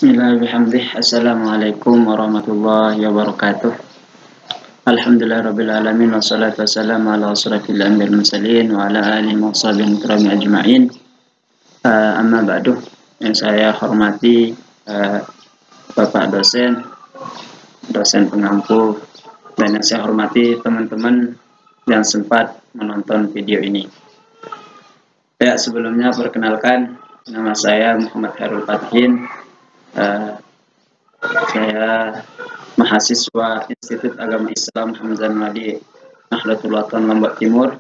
Bismillahirrahmanirrahim. Assalamualaikum warahmatullahi wabarakatuh. Alhamdulillahirrahmanirrahim. Wassalatu wassalamu ala asrafil anbiya'i wal mursalin wa ala alihi wa sahbihi kirami ajma'in. Amma ba'du. Yang saya hormati Bapak dosen pengampu, dan yang saya hormati teman-teman yang sempat menonton video ini. Ya, sebelumnya perkenalkan, nama saya Muhammad Khairul Fathin. Saya mahasiswa Institut Agama Islam Hamzah Wali Nahdlatul Watan Lombok Timur,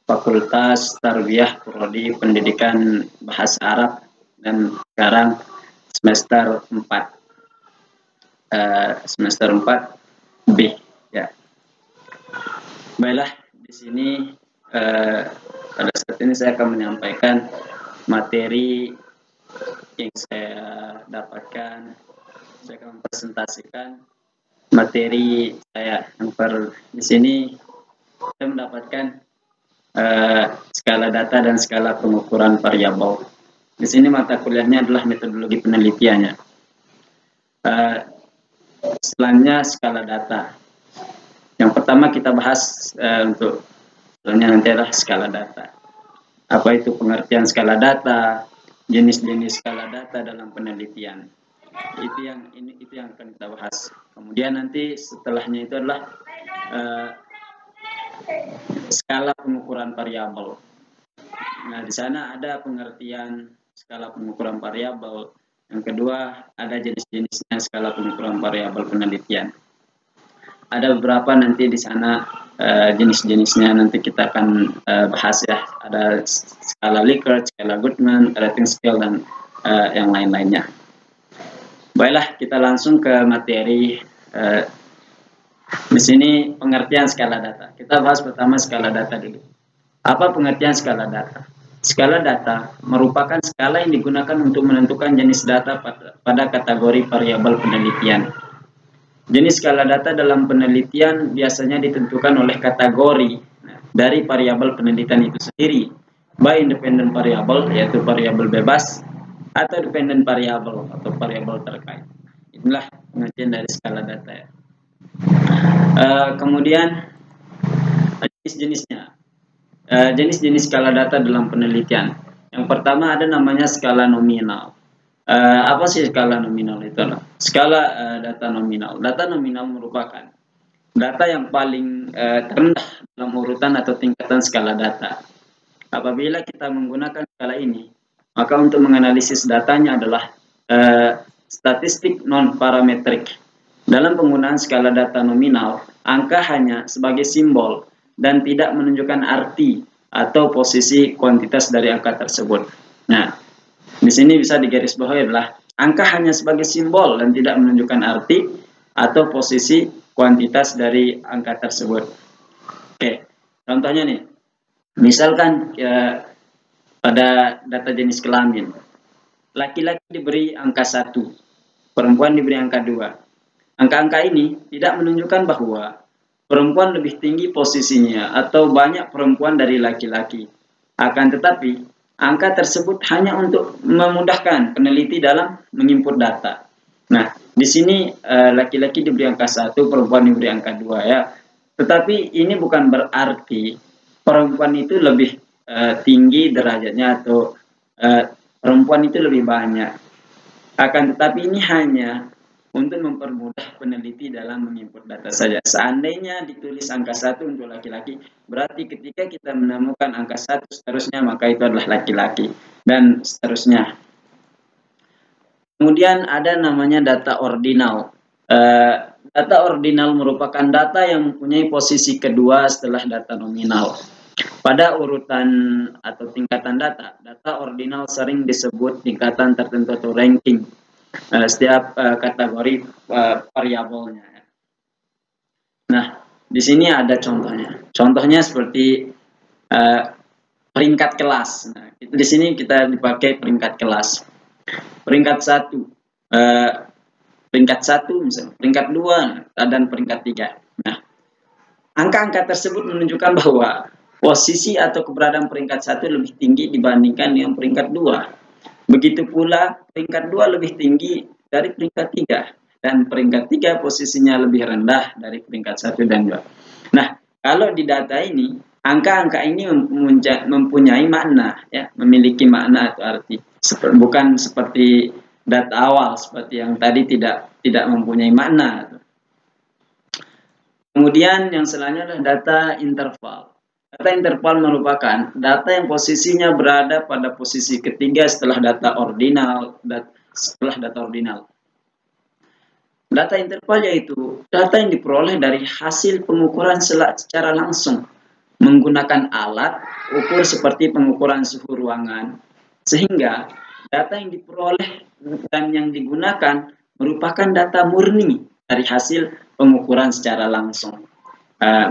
Fakultas Tarbiyah Prodi Pendidikan Bahasa Arab, dan sekarang semester 4 B ya. Baiklah, di sini pada saat ini saya akan menyampaikan materi yang saya dapatkan. Saya akan mempresentasikan materi saya yang di sini saya mendapatkan skala data dan skala pengukuran variabel. Di sini mata kuliahnya adalah metodologi penelitiannya. Selanjutnya skala data. Yang pertama kita bahas nanti adalah skala data. Apa itu pengertian skala data? Jenis-jenis skala data dalam penelitian. Itu yang akan kita bahas. Kemudian nanti setelahnya itu adalah skala pengukuran variabel. Nah, di sana ada pengertian skala pengukuran variabel. Yang kedua, ada jenis-jenisnya skala pengukuran variabel penelitian. Ada beberapa nanti di sana jenis-jenisnya nanti kita akan bahas ya. Ada skala Likert, skala Goodman, rating scale, dan yang lain-lainnya. Baiklah, kita langsung ke materi. Di sini pengertian skala data. Kita bahas pertama skala data dulu. Apa pengertian skala data? Skala data merupakan skala yang digunakan untuk menentukan jenis data pada kategori variabel penelitian. Jenis skala data dalam penelitian biasanya ditentukan oleh kategori dari variabel penelitian itu sendiri, baik independent variabel yaitu variabel bebas, atau dependent variabel atau variabel terkait. Inilah pengertian dari skala data ya. Kemudian jenis-jenisnya. Jenis-jenis skala data dalam penelitian. Yang pertama ada namanya skala nominal. Apa sih skala nominal itu? Skala data nominal. Data nominal merupakan data yang paling terendah dalam urutan atau tingkatan skala data. Apabila kita menggunakan skala ini, maka untuk menganalisis datanya adalah statistik non-parametrik. Dalam penggunaan skala data nominal, angka hanya sebagai simbol dan tidak menunjukkan arti atau posisi kuantitas dari angka tersebut. Nah, di sini bisa digarisbawahi adalah angka hanya sebagai simbol dan tidak menunjukkan arti atau posisi kuantitas dari angka tersebut. Oke, contohnya nih, misalkan pada data jenis kelamin, laki-laki diberi angka 1, perempuan diberi angka 2. Angka-angka ini tidak menunjukkan bahwa perempuan lebih tinggi posisinya atau banyak perempuan dari laki-laki. Akan tetapi, angka tersebut hanya untuk memudahkan peneliti dalam menginput data. Nah, di sini laki-laki diberi angka 1, perempuan diberi angka 2 ya. Tetapi ini bukan berarti perempuan itu lebih tinggi derajatnya atau perempuan itu lebih banyak. Akan tetapi ini hanya untuk mempermudah peneliti dalam menginput data saja. Seandainya ditulis angka 1 untuk laki-laki, berarti ketika kita menemukan angka 1 seterusnya, maka itu adalah laki-laki, dan seterusnya. Kemudian ada namanya data ordinal. Data ordinal merupakan data yang mempunyai posisi kedua setelah data nominal. Pada urutan atau tingkatan data, data ordinal sering disebut tingkatan tertentu atau ranking setiap kategori variabelnya. Nah, di sini ada contohnya. Contohnya seperti peringkat kelas. Nah, di sini kita dipakai peringkat kelas. Peringkat 1, misalnya, peringkat 2 dan peringkat 3. Nah, angka-angka tersebut menunjukkan bahwa posisi atau keberadaan peringkat 1 lebih tinggi dibandingkan dengan peringkat 2. Begitu pula peringkat 2 lebih tinggi dari peringkat 3 dan peringkat 3 posisinya lebih rendah dari peringkat 1 dan 2. Nah, kalau di data ini angka-angka ini mempunyai makna, ya, memiliki makna atau arti. Bukan seperti data awal seperti yang tadi tidak mempunyai makna. Kemudian yang selanjutnya adalah data interval. Data interval merupakan data yang posisinya berada pada posisi ketiga setelah data ordinal. Data interval yaitu data yang diperoleh dari hasil pengukuran secara langsung menggunakan alat ukur seperti pengukuran suhu ruangan, sehingga data yang diperoleh dan yang digunakan merupakan data murni dari hasil pengukuran secara langsung.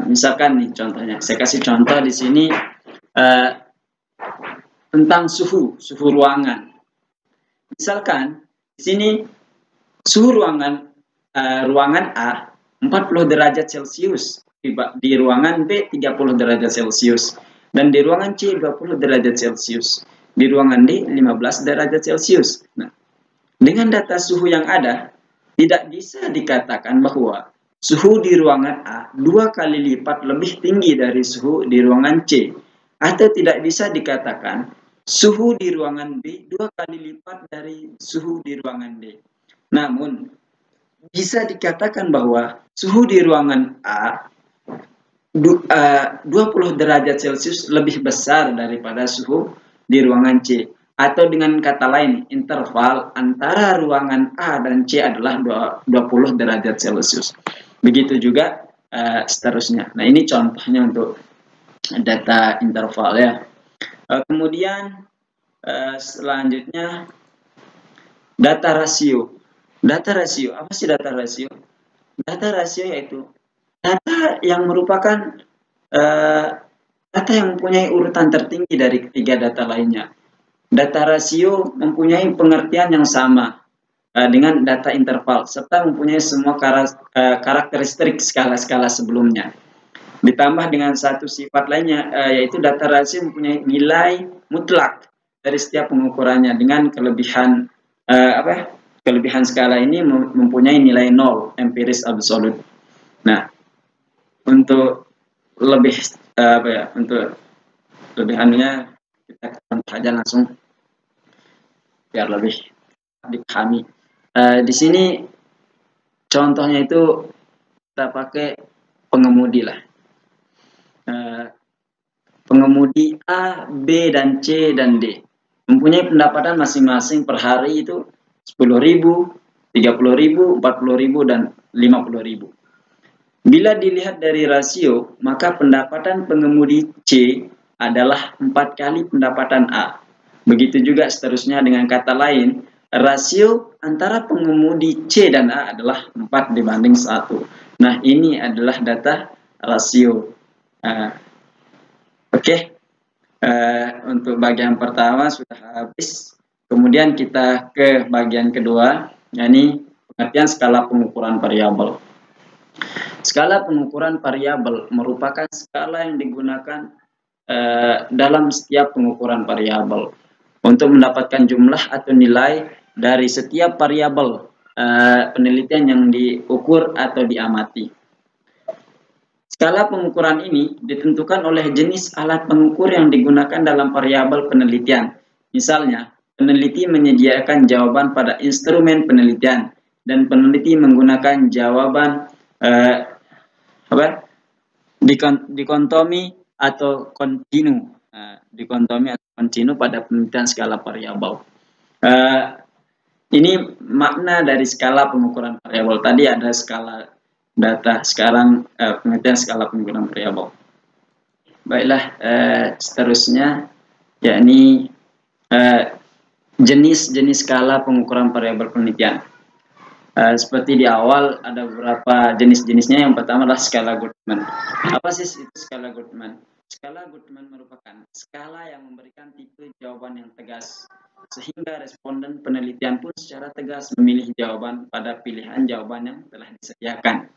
Misalkan nih contohnya, saya kasih contoh di sini tentang suhu ruangan. Misalkan di sini suhu ruangan A 40 derajat Celcius, di ruangan B 30 derajat Celcius, dan di ruangan C 20 derajat Celcius, di ruangan D 15 derajat Celcius. Nah, dengan data suhu yang ada, tidak bisa dikatakan bahwa suhu di ruangan A 2 kali lipat lebih tinggi dari suhu di ruangan C, atau tidak bisa dikatakan suhu di ruangan B 2 kali lipat dari suhu di ruangan D. Namun, bisa dikatakan bahwa suhu di ruangan A 20 derajat Celcius lebih besar daripada suhu di ruangan C. Atau dengan kata lain, interval antara ruangan A dan C adalah 20 derajat Celcius. Begitu juga seterusnya. Nah, ini contohnya untuk data interval, ya. Kemudian selanjutnya data rasio. Data rasio, apa sih data rasio? Data rasio yaitu data yang merupakan data yang mempunyai urutan tertinggi dari ketiga data lainnya. Data rasio mempunyai pengertian yang sama dengan data interval, serta mempunyai semua karakteristik skala-skala sebelumnya. Ditambah dengan satu sifat lainnya, yaitu data rasio mempunyai nilai mutlak dari setiap pengukurannya, dengan kelebihan kelebihan skala ini mempunyai nilai 0, empiris absolut. Nah, untuk lebih untuk lebihannya kita contoh aja langsung biar lebih dipahami. Di sini contohnya itu kita pakai pengemudi lah. Pengemudi A, B, dan C, dan D mempunyai pendapatan masing-masing per hari itu 10.000, 30.000, 40.000, dan 50.000. Bila dilihat dari rasio, maka pendapatan pengemudi C adalah 4 kali pendapatan A. Begitu juga seterusnya, dengan kata lain, rasio antara pengemudi C dan A adalah 4:1. Nah, ini adalah data rasio. Oke. Untuk bagian pertama sudah habis. Kemudian kita ke bagian kedua, yakni pengertian skala pengukuran variabel. Skala pengukuran variabel merupakan skala yang digunakan dalam setiap pengukuran variabel untuk mendapatkan jumlah atau nilai dari setiap variabel penelitian yang diukur atau diamati. Skala pengukuran ini ditentukan oleh jenis alat pengukur yang digunakan dalam variabel penelitian. Misalnya, peneliti menyediakan jawaban pada instrumen penelitian, dan peneliti menggunakan jawaban dikontomi atau kontinu. Dikontomi atau kontinu pada penelitian skala variabel. Ini makna dari skala pengukuran variabel. Tadi ada skala data, sekarang pengertian skala pengukuran variabel. Baiklah, seterusnya yakni jenis-jenis skala pengukuran variabel penelitian. Seperti di awal ada beberapa jenis-jenisnya. Yang pertama adalah skala Goodman. Apa sih itu skala Goodman? Skala Goodman merupakan skala yang memberikan tipe jawaban yang tegas, sehingga responden penelitian pun secara tegas memilih jawaban pada pilihan jawaban yang telah disediakan.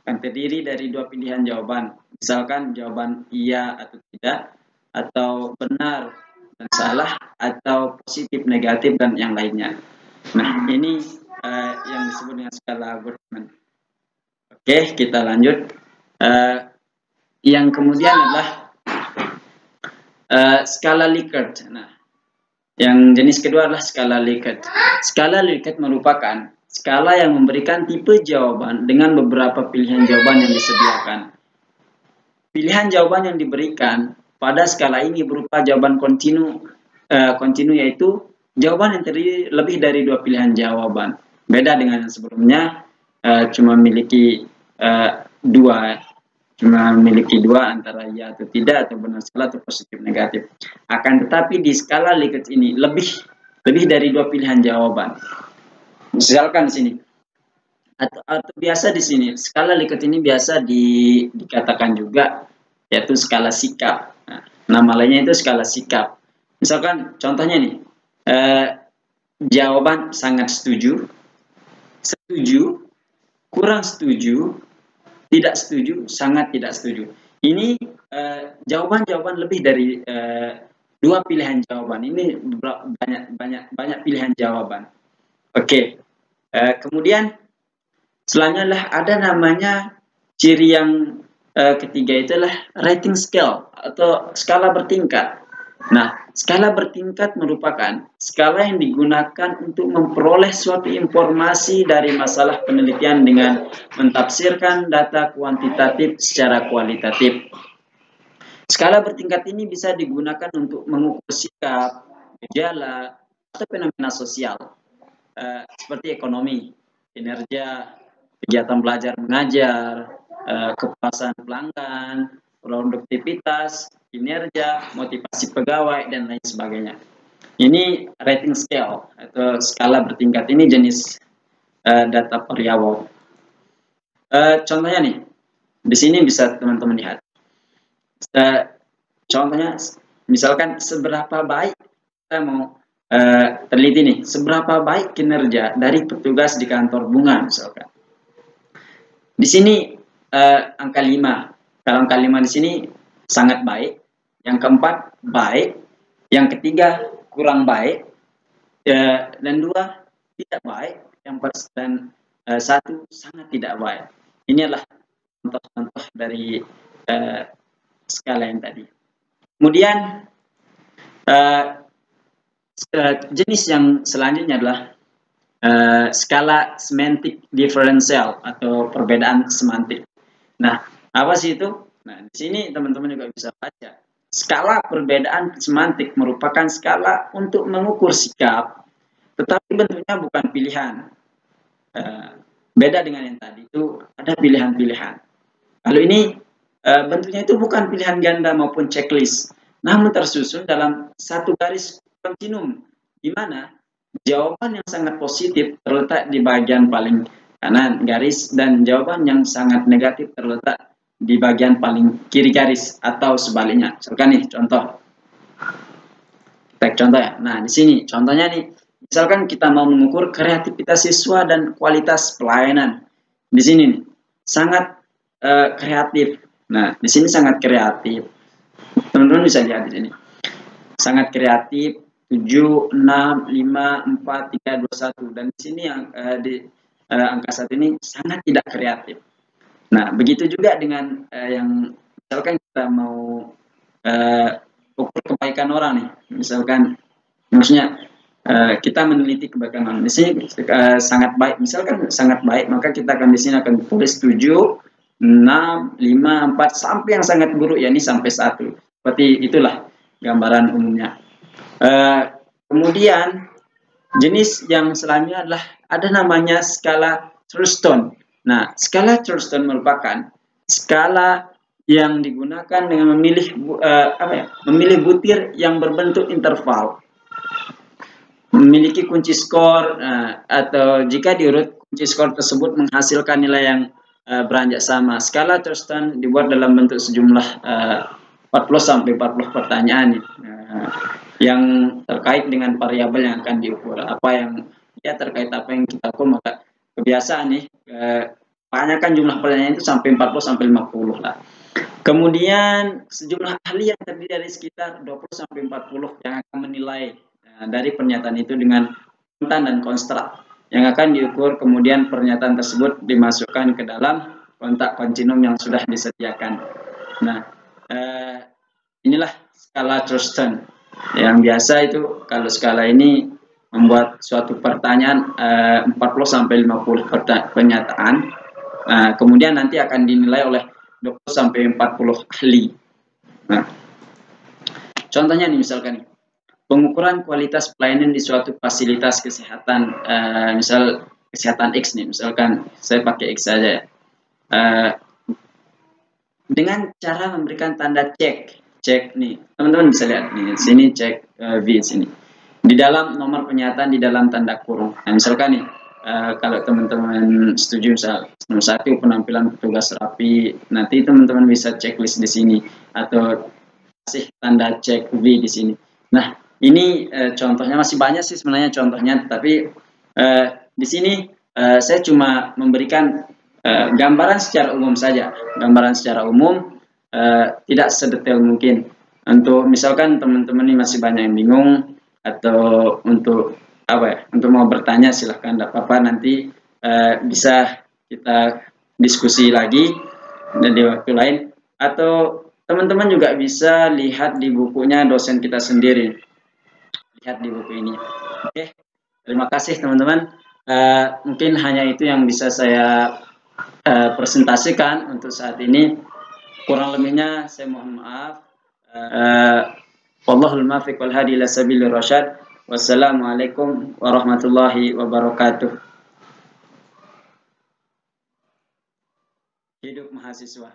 Yang terdiri dari 2 pilihan jawaban, misalkan jawaban iya atau tidak, atau benar dan salah, atau positif, negatif, dan yang lainnya. Nah, ini yang disebut dengan skala Goldman. Oke, kita lanjut. Yang kemudian adalah skala Likert. Nah, yang jenis kedua adalah skala Likert. Skala Likert merupakan skala yang memberikan tipe jawaban dengan beberapa pilihan jawaban yang disediakan. Pilihan jawaban yang diberikan pada skala ini berupa jawaban kontinu, yaitu jawaban yang terdiri lebih dari 2 pilihan jawaban. Beda dengan yang sebelumnya, cuma memiliki 2 antara ya atau tidak, atau benar salah, atau positif negatif. Akan tetapi di skala Likert ini lebih dari 2 pilihan jawaban. Misalkan di sini, atau biasa di sini skala Likert ini biasa dikatakan juga yaitu skala sikap. Nah, nama lainnya itu skala sikap. Misalkan contohnya nih, jawaban sangat setuju, setuju, kurang setuju, tidak setuju, sangat tidak setuju. Ini jawaban-jawaban lebih dari 2 pilihan jawaban. Ini banyak pilihan jawaban. Oke. Kemudian selanjutnya adalah ada namanya ciri yang ketiga, itulah rating scale atau skala bertingkat. Nah, skala bertingkat merupakan skala yang digunakan untuk memperoleh suatu informasi dari masalah penelitian dengan mentafsirkan data kuantitatif secara kualitatif. Skala bertingkat ini bisa digunakan untuk mengukur sikap, gejala, atau fenomena sosial, seperti ekonomi, kinerja, kegiatan belajar mengajar, kepuasan pelanggan, produktivitas, kinerja, motivasi pegawai, dan lain sebagainya. Ini rating scale atau skala bertingkat, ini jenis data Pariawo. Contohnya nih, di sini bisa teman-teman lihat. Contohnya, misalkan seberapa baik kita mau teliti nih, seberapa baik kinerja dari petugas di kantor bunga misalkan. Di sini angka 5. Kalau angka 5 di sini sangat baik, yang keempat baik, yang ketiga kurang baik, dan 2 tidak baik, yang dan 1 sangat tidak baik. Ini adalah contoh-contoh dari skala yang tadi. Kemudian jenis yang selanjutnya adalah skala semantik diferensial atau perbedaan semantik. Nah, apa sih itu? Nah, di sini teman-teman juga bisa baca. Skala perbedaan semantik merupakan skala untuk mengukur sikap, tetapi bentuknya bukan pilihan. Beda dengan yang tadi, itu ada pilihan-pilihan. Kalau ini bentuknya itu bukan pilihan ganda maupun checklist, namun tersusun dalam satu garis kontinum, di mana jawaban yang sangat positif terletak di bagian paling kanan garis, dan jawaban yang sangat negatif terletak di bagian paling kiri garis, atau sebaliknya. Misalkan nih contoh, kita contoh ya. Nah, di sini contohnya nih, misalkan kita mau mengukur kreativitas siswa dan kualitas pelayanan. Di sini nih, sangat kreatif. Nah, di sini sangat kreatif. Teman-teman bisa lihat di sini. Sangat kreatif, 7, 6, 5, 4, 3, 2, 1. Dan di sini yang di angka 1 ini sangat tidak kreatif. Nah, begitu juga dengan yang misalkan kita mau ukur kebaikan orang nih. Misalkan, maksudnya kita meneliti kebaikan orang. Di sini sangat baik. Misalkan sangat baik, maka kita akan di sini akan tulis 7, 6, 5, 4, sampai yang sangat buruk, ya ini sampai 1. Seperti itulah gambaran umumnya. Kemudian jenis yang selanjutnya adalah ada namanya skala Thurston. Nah, skala Thurston merupakan skala yang digunakan dengan memilih butir yang berbentuk interval, memiliki kunci skor, atau jika diurut kunci skor tersebut menghasilkan nilai yang beranjak sama. Skala Thurston dibuat dalam bentuk sejumlah 40-40 pertanyaan yang terkait dengan variabel yang akan diukur. Terkait apa yang kita ukur, maka kebiasaan nih kebanyakan jumlah pertanyaan itu sampai 40-50 lah. Kemudian sejumlah ahli yang terdiri dari sekitar 20-40 yang akan menilai dari pernyataan itu dengan kontan dan konstrak yang akan diukur, kemudian pernyataan tersebut dimasukkan ke dalam kontak kontinum yang sudah disediakan. Nah, inilah skala Thurston yang biasa itu. Kalau skala ini membuat suatu pertanyaan 40-50 pernyataan, kemudian nanti akan dinilai oleh 20-40 ahli. Nah, contohnya nih misalkan pengukuran kualitas pelayanan di suatu fasilitas kesehatan, misal kesehatan X nih, misalkan saya pakai X saja ya. Dengan cara memberikan tanda cek nih, teman-teman bisa lihat nih, sini cek V sini. Di dalam nomor pernyataan di dalam tanda kurung. Nah, misalkan nih, kalau teman-teman setuju misal nomor 1 penampilan petugas rapi, nanti teman-teman bisa checklist di sini atau kasih tanda cek V di sini. Nah, ini contohnya masih banyak sih sebenarnya contohnya, tapi di sini saya cuma memberikan gambaran secara umum saja, gambaran secara umum, tidak sedetail mungkin. Untuk misalkan teman-teman ini masih banyak yang bingung atau untuk apa ya, untuk mau bertanya silahkan, tidak apa-apa, nanti bisa kita diskusi lagi dan di waktu lain, atau teman-teman juga bisa lihat di bukunya dosen kita sendiri, lihat di buku ini. Oke, terima kasih teman-teman. Mungkin hanya itu yang bisa saya presentasikan untuk saat ini. Kurang lebihnya saya mohon maaf. Wallahul muwaffiq wal hadi ila sabilir rasyad. Wassalamualaikum warahmatullahi wabarakatuh. Hidup mahasiswa.